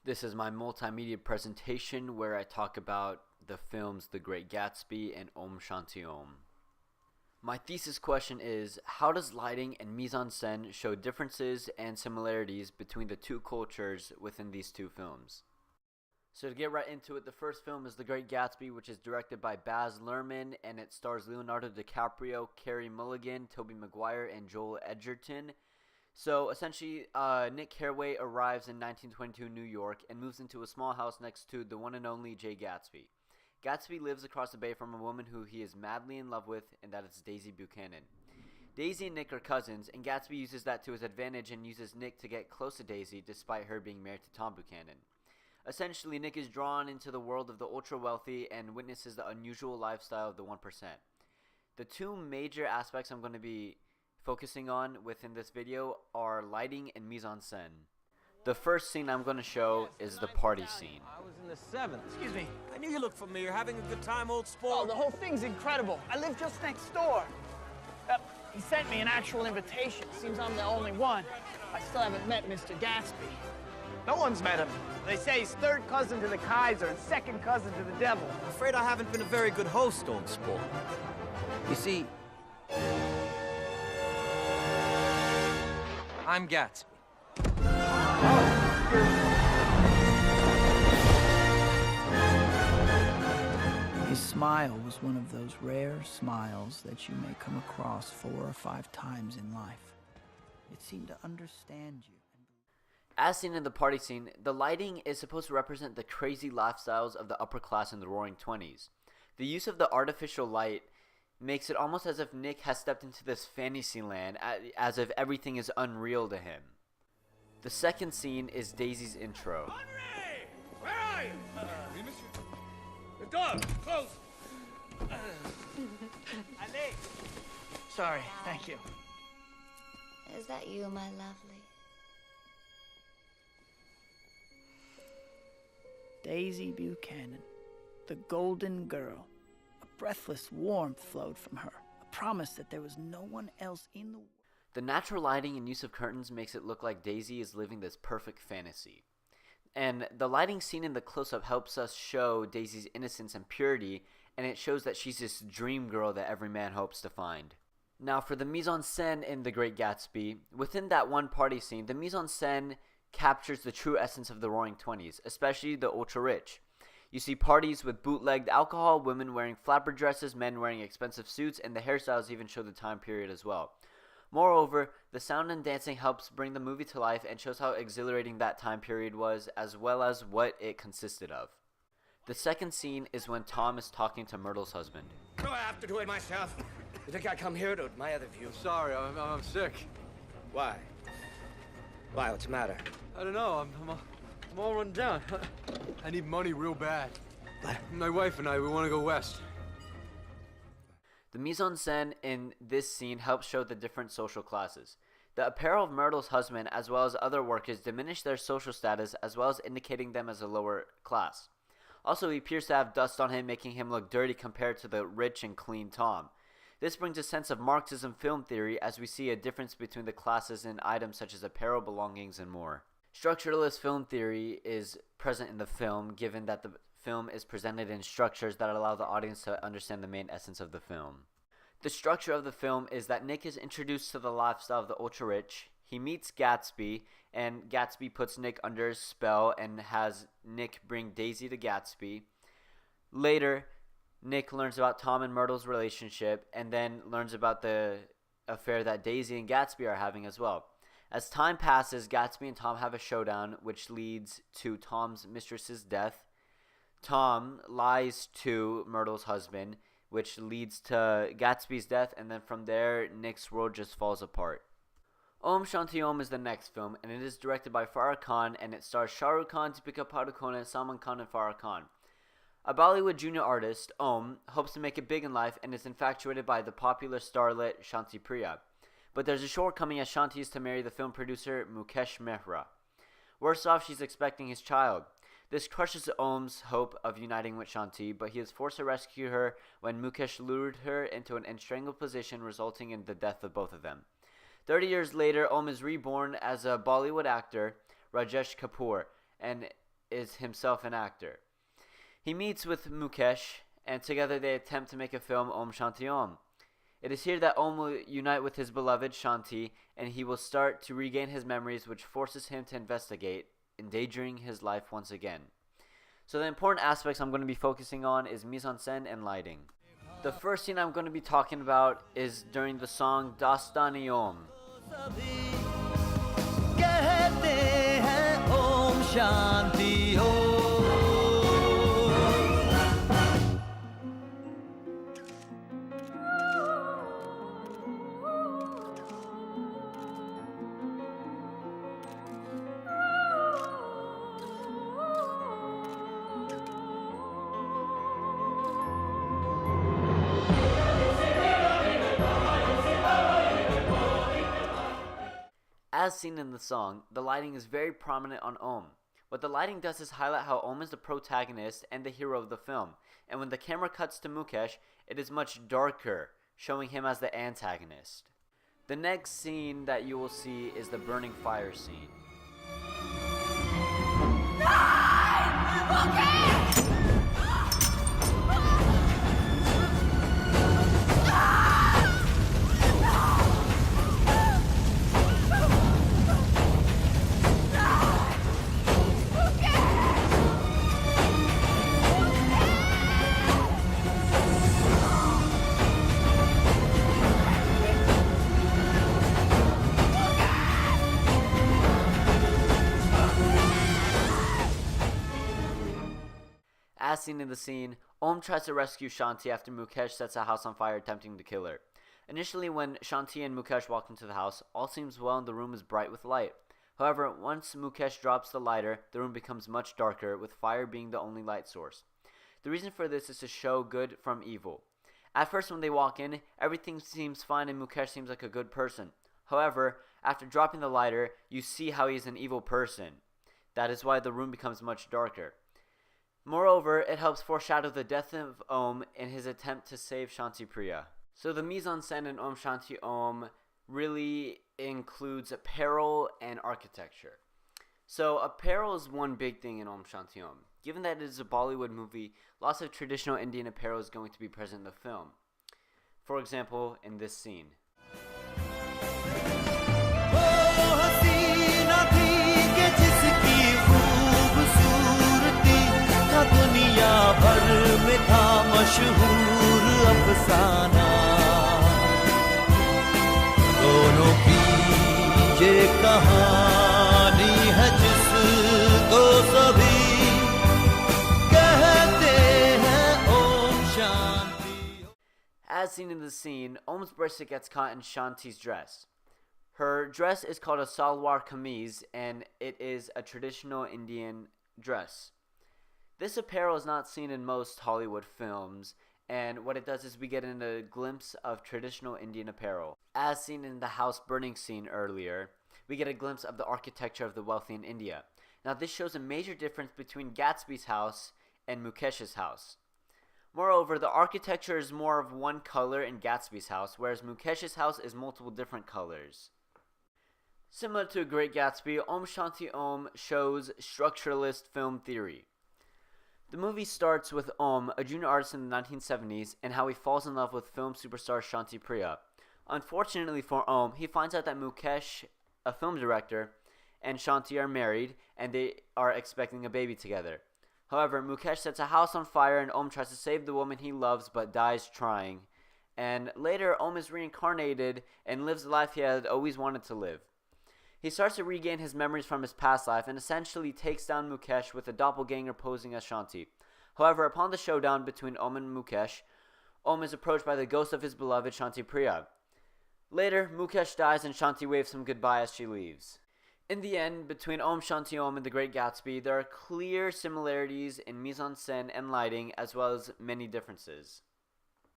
This is my multimedia presentation where I talk about the films The Great Gatsby and Om Shanti Om. My thesis question is, how does lighting and mise-en-scène show differences and similarities between the two cultures within these two films? So to get right into it, the first film is The Great Gatsby, which is directed by Baz Luhrmann, and it stars Leonardo DiCaprio, Carey Mulligan, Tobey Maguire, and Joel Edgerton. So essentially, Nick Carraway arrives in 1922 New York and moves into a small house next to the one and only Jay Gatsby. Gatsby lives across the bay from a woman who he is madly in love with, and that is Daisy Buchanan. Daisy and Nick are cousins, and Gatsby uses that to his advantage and uses Nick to get close to Daisy despite her being married to Tom Buchanan. Essentially, Nick is drawn into the world of the ultra-wealthy and witnesses the unusual lifestyle of the 1%. The two major aspects I'm going to be focusing on within this video are lighting and mise-en-scène. The first scene I'm going to show is the party scene. I was in the 7th. Excuse me, I knew you looked familiar. Having a good time, old sport? Oh, the whole thing's incredible. I live just next door. He sent me an actual invitation. Seems I'm the only one. I still haven't met Mr. Gatsby. No one's met him. They say he's third cousin to the Kaiser and second cousin to the devil. I'm afraid I haven't been a very good host, old sport. You see, I'm Gatsby. His smile was one of those rare smiles that you may come across 4 or 5 times in life. It seemed to understand you. As seen in the party scene, the lighting is supposed to represent the crazy lifestyles of the upper class in the Roaring Twenties. The use of the artificial light makes it almost as if Nick has stepped into this fantasy land, as if everything is unreal to him. The second scene is Daisy's intro. Henry! Where are you? Oui, monsieur. The door, close. Ali. Sorry, thank you. Is that you, my lovely? Daisy Buchanan, the golden girl. A breathless warmth flowed from her, a promise that there was no one else in the world. The natural lighting and use of curtains makes it look like Daisy is living this perfect fantasy. And the lighting seen in the close-up helps us show Daisy's innocence and purity, and it shows that she's this dream girl that every man hopes to find. Now for the mise-en-scène in The Great Gatsby, within that one party scene, the mise-en-scène captures the true essence of the Roaring Twenties, especially the ultra-rich. You see parties with bootlegged alcohol, women wearing flapper dresses, men wearing expensive suits, and the hairstyles even show the time period as well. Moreover, the sound and dancing helps bring the movie to life and shows how exhilarating that time period was, as well as what it consisted of. The second scene is when Tom is talking to Myrtle's husband. Do I have to do it myself? You think I come here to admire the view? Sorry, I'm sick. Why? Why, what's the matter? I don't know, I'm all run down. I need money real bad. What? My wife and I, we want to go west. The mise-en-scène in this scene helps show the different social classes. The apparel of Myrtle's husband as well as other workers diminish their social status as well as indicating them as a lower class. Also, he appears to have dust on him, making him look dirty compared to the rich and clean Tom. This brings a sense of Marxism film theory as we see a difference between the classes in items such as apparel, belongings, and more. Structuralist film theory is present in the film, given that the film is presented in structures that allow the audience to understand the main essence of the film. The structure of the film is that Nick is introduced to the lifestyle of the ultra-rich. He meets Gatsby, and Gatsby puts Nick under his spell and has Nick bring Daisy to Gatsby. Later, Nick learns about Tom and Myrtle's relationship and then learns about the affair that Daisy and Gatsby are having as well. As time passes, Gatsby and Tom have a showdown which leads to Tom's mistress's death. Tom lies to Myrtle's husband, which leads to Gatsby's death, and then from there, Nick's world just falls apart. Om Shanti Om is the next film, and it is directed by Farah Khan, and it stars Shah Rukh Khan, Deepika Padukone, Salman Khan, and Farah Khan. A Bollywood junior artist, Om, hopes to make it big in life and is infatuated by the popular starlet Shanti Priya. But there's a shortcoming as Shanti is to marry the film producer Mukesh Mehra. Worse off, she's expecting his child. This crushes Om's hope of uniting with Shanti, but he is forced to rescue her when Mukesh lured her into an entangled position, resulting in the death of both of them. 30 years later, Om is reborn as a Bollywood actor, Rajesh Kapoor, and is himself an actor. He meets with Mukesh, and together they attempt to make a film, Om Shanti Om. It is here that Om will unite with his beloved Shanti, and he will start to regain his memories, which forces him to investigate, endangering his life once again. So the important aspects I'm going to be focusing on is mise-en-scène and lighting. The first scene I'm going to be talking about is during the song Dastani Om. As seen in the song, the lighting is very prominent on Om. What the lighting does is highlight how Om is the protagonist and the hero of the film, and when the camera cuts to Mukesh, it is much darker, showing him as the antagonist. The next scene that you will see is the burning fire scene. As seen in the scene, Om tries to rescue Shanti after Mukesh sets a house on fire attempting to kill her. Initially, when Shanti and Mukesh walk into the house, all seems well and the room is bright with light. However, once Mukesh drops the lighter, the room becomes much darker, with fire being the only light source. The reason for this is to show good from evil. At first, when they walk in, everything seems fine and Mukesh seems like a good person. However, after dropping the lighter, you see how he is an evil person. That is why the room becomes much darker. Moreover, it helps foreshadow the death of Om in his attempt to save Shanti Priya. So the mise-en-scène in Om Shanti Om really includes apparel and architecture. So apparel is one big thing in Om Shanti Om. Given that it is a Bollywood movie, lots of traditional Indian apparel is going to be present in the film. For example, in this scene. As seen in the scene, Om's bracelet gets caught in Shanti's dress. Her dress is called a salwar kameez, and it is a traditional Indian dress. This apparel is not seen in most Hollywood films, and what it does is we get a glimpse of traditional Indian apparel. As seen in the house burning scene earlier, we get a glimpse of the architecture of the wealthy in India. Now this shows a major difference between Gatsby's house and Mukesh's house. Moreover, the architecture is more of one color in Gatsby's house, whereas Mukesh's house is multiple different colors. Similar to Great Gatsby, Om Shanti Om shows structuralist film theory. The movie starts with Om, a junior artist in the 1970s, and how he falls in love with film superstar Shanti Priya. Unfortunately for Om, he finds out that Mukesh, a film director, and Shanti are married, and they are expecting a baby together. However, Mukesh sets a house on fire, and Om tries to save the woman he loves, but dies trying. And later, Om is reincarnated and lives the life he had always wanted to live. He starts to regain his memories from his past life and essentially takes down Mukesh with a doppelganger posing as Shanti. However, upon the showdown between Om and Mukesh, Om is approached by the ghost of his beloved Shanti Priya. Later, Mukesh dies and Shanti waves him goodbye as she leaves. In the end, between Om Shanti Om and The Great Gatsby, there are clear similarities in mise-en-scène and lighting as well as many differences.